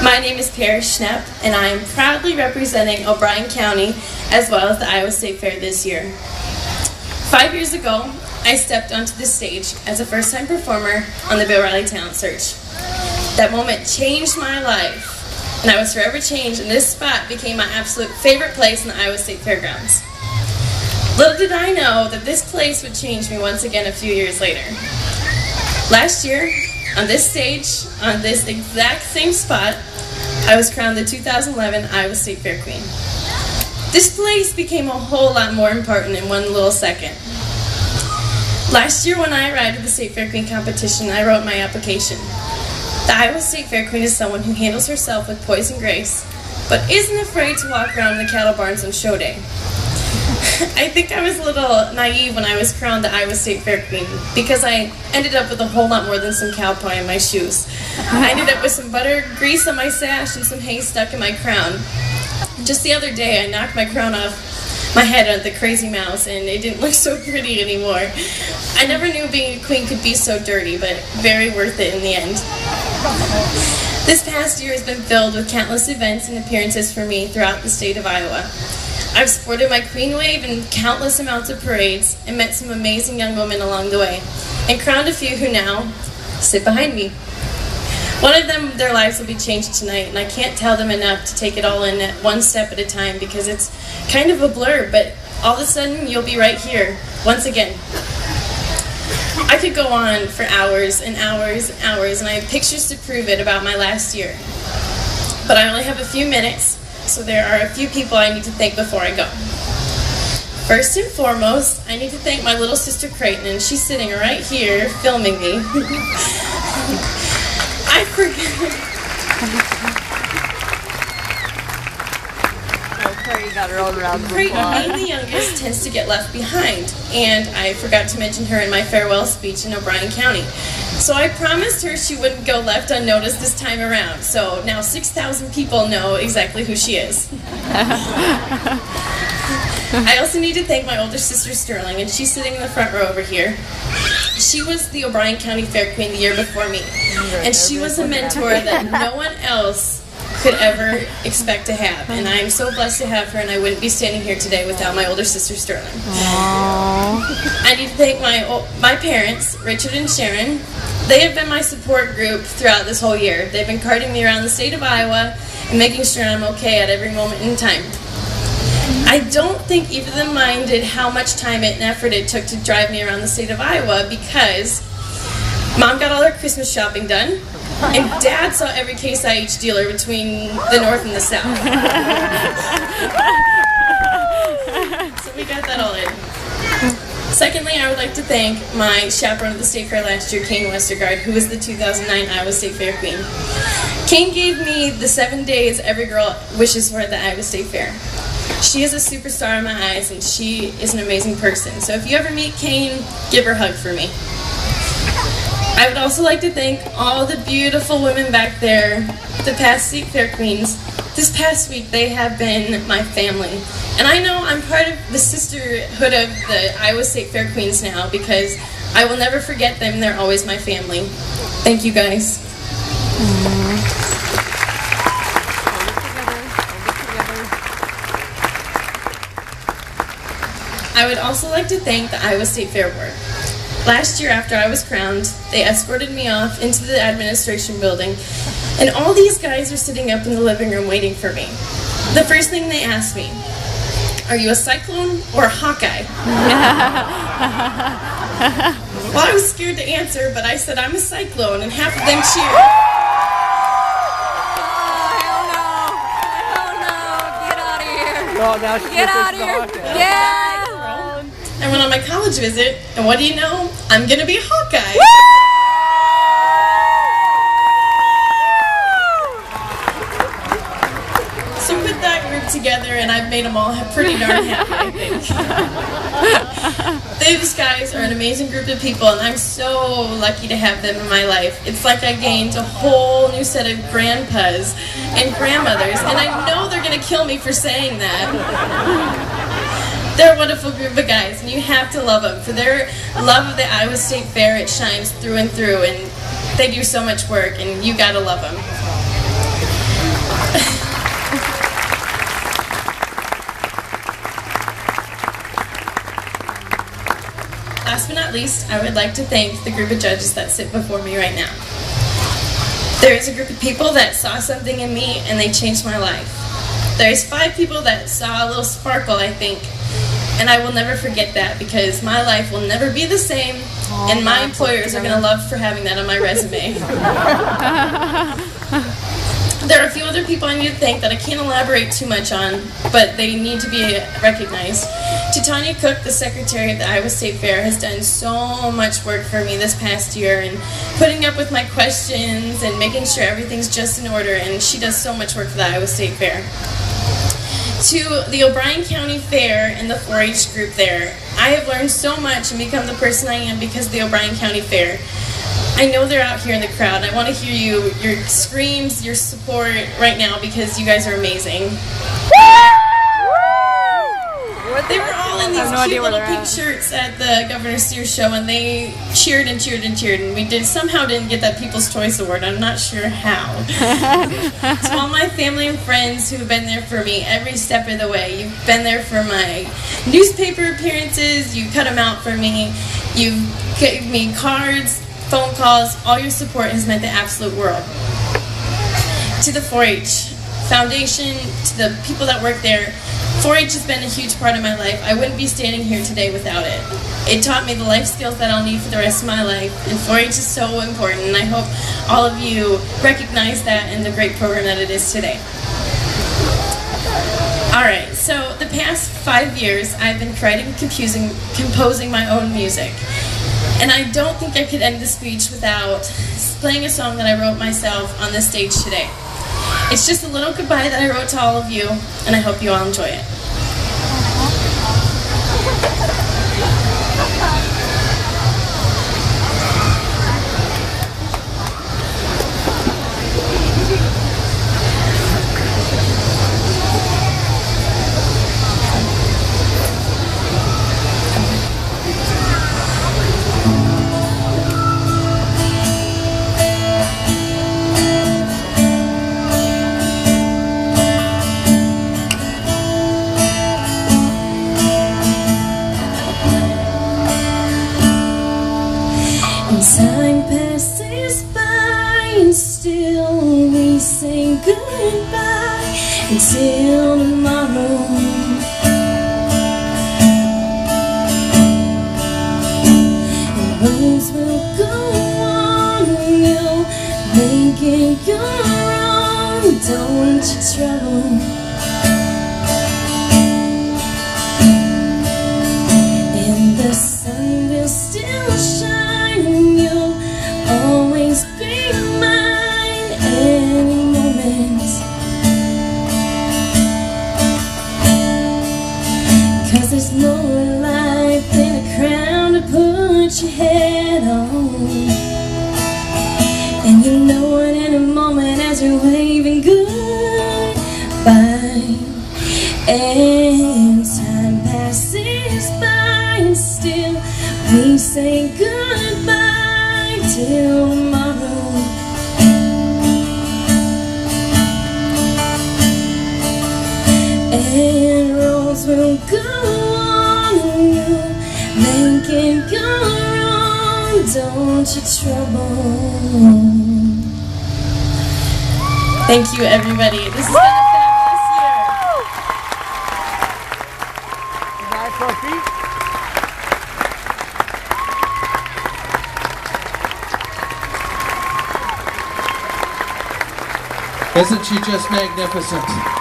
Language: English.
My name is Schnepf, and I am proudly representing O'Brien County as well as the Iowa State Fair this year. 5 years ago, I stepped onto the stage as a first-time performer on the Bill Riley Talent Search. That moment changed my life, and I was forever changed, and this spot became my absolute favorite place in the Iowa State Fairgrounds. Little did I know that this place would change me once again a few years later. Last year, on this stage, on this exact same spot, I was crowned the 2011 Iowa State Fair Queen. This place became a whole lot more important in one little second. Last year when I arrived at the State Fair Queen competition, I wrote my application. The Iowa State Fair Queen is someone who handles herself with poise and grace, but isn't afraid to walk around in the cattle barns on show day. I think I was a little naive when I was crowned the Iowa State Fair Queen because I ended up with a whole lot more than some cow pie in my shoes. I ended up with some butter grease on my sash and some hay stuck in my crown. Just the other day I knocked my crown off my head on the crazy mouse and it didn't look so pretty anymore. I never knew being a queen could be so dirty, but very worth it in the end. This past year has been filled with countless events and appearances for me throughout the state of Iowa. I've sported my queen wave in countless amounts of parades and met some amazing young women along the way, and crowned a few who now sit behind me. One of them, their lives will be changed tonight, and I can't tell them enough to take it all in at one step at a time because it's kind of a blur, but all of a sudden you'll be right here, once again. I could go on for hours and hours and hours, and I have pictures to prove it about my last year. But I only have a few minutes, so there are a few people I need to thank before I go. First and foremost, I need to thank my little sister Creighton, and she's sitting right here filming me. I forgot. Got her own round of Creighton, applause. being the youngest, tends to get left behind, and I forgot to mention her in my farewell speech in O'Brien County. So I promised her she wouldn't go left unnoticed this time around, so now 6,000 people know exactly who she is. I also need to thank my older sister Sterling, and she's sitting in the front row over here. She was the O'Brien County Fair Queen the year before me, and she was a mentor that no one else could ever expect to have, and I am so blessed to have her, and I wouldn't be standing here today without my older sister Sterling. Aww. I need to thank my parents, Richard and Sharon. They have been my support group throughout this whole year. They've been carting me around the state of Iowa and making sure I'm okay at every moment in time. I don't think either of them minded how much time and effort it took to drive me around the state of Iowa because Mom got all her Christmas shopping done, and Dad saw every Case IH dealer between the north and the south. So we got that all in. Secondly, I would like to thank my chaperone at the State Fair last year, Kane Westergaard, who was the 2009 Iowa State Fair Queen. Kane gave me the 7 days every girl wishes for at the Iowa State Fair. She is a superstar in my eyes, and she is an amazing person. So if you ever meet Kane, give her a hug for me. I would also like to thank all the beautiful women back there, the past State Fair Queens. This past week, they have been my family. And I know I'm part of the sisterhood of the Iowa State Fair Queens now because I will never forget them. They're always my family. Thank you, guys. I would also like to thank the Iowa State Fair Board. Last year after I was crowned, they escorted me off into the administration building, and all these guys are sitting up in the living room waiting for me. The first thing they asked me, are you a Cyclone or a Hawkeye? Well, I was scared to answer, but I said I'm a Cyclone, and half of them cheered. Oh, now she Get out of here! Yeah! I went on my college visit, and what do you know? I'm gonna be a Hawkeye. So put that group together, and I've made them all pretty darn happy, I think. These guys are an amazing group of people, and I'm so lucky to have them in my life. It's like I gained a whole new set of grandpas and grandmothers, and I know they're gonna kill me for saying that. They're a wonderful group of guys, and you have to love them. For their love of the Iowa State Fair, it shines through and through, and they do so much work, and you gotta love them. not least, I would like to thank the group of judges that sit before me right now. There is a group of people that saw something in me and they changed my life. There's 5 people that saw a little sparkle, I think, and I will never forget that because my life will never be the same, and my employers are going to love for having that on my resume. There are a few other people I need to thank that I can't elaborate too much on, but they need to be recognized. Tanya Cook, the secretary of the Iowa State Fair, has done so much work for me this past year and putting up with my questions and making sure everything's just in order, and she does so much work for the Iowa State Fair. To the O'Brien County Fair and the 4-H group there, I have learned so much and become the person I am because of the O'Brien County Fair. I know they're out here in the crowd. I want to hear your screams, your support right now because you guys are amazing. They were all in these cute little pink shirts at the Governor Sears show, and they cheered and cheered and cheered, and we somehow didn't get that People's Choice Award. I'm not sure how. To all my family and friends who have been there for me every step of the way. You've been there for my newspaper appearances, you cut them out for me, you gave me cards, phone calls, all your support has meant the absolute world. To the 4-H Foundation, to the people that work there, 4-H has been a huge part of my life. I wouldn't be standing here today without it. It taught me the life skills that I'll need for the rest of my life, and 4-H is so important, and I hope all of you recognize that and the great program that it is today. Alright, so the past 5 years I've been writing and composing my own music. And I don't think I could end the speech without playing a song that I wrote myself on this stage today. It's just a little goodbye that I wrote to all of you, and I hope you all enjoy it. Time passes by and still we say goodbye until tomorrow. And roads will go on, you'll make it your own, don't you trouble. And the sun will still shine, you'll always be mine any moment. 'Cause there's no life than a crown to put your head on. And you know it in a moment as you're waving goodbye. And time passes by and still we say goodbye till tomorrow. And roads will go on and you'll make it your own, don't you trouble. Thank you, everybody. This has been a fabulous year. Nice for feet. Isn't she just magnificent?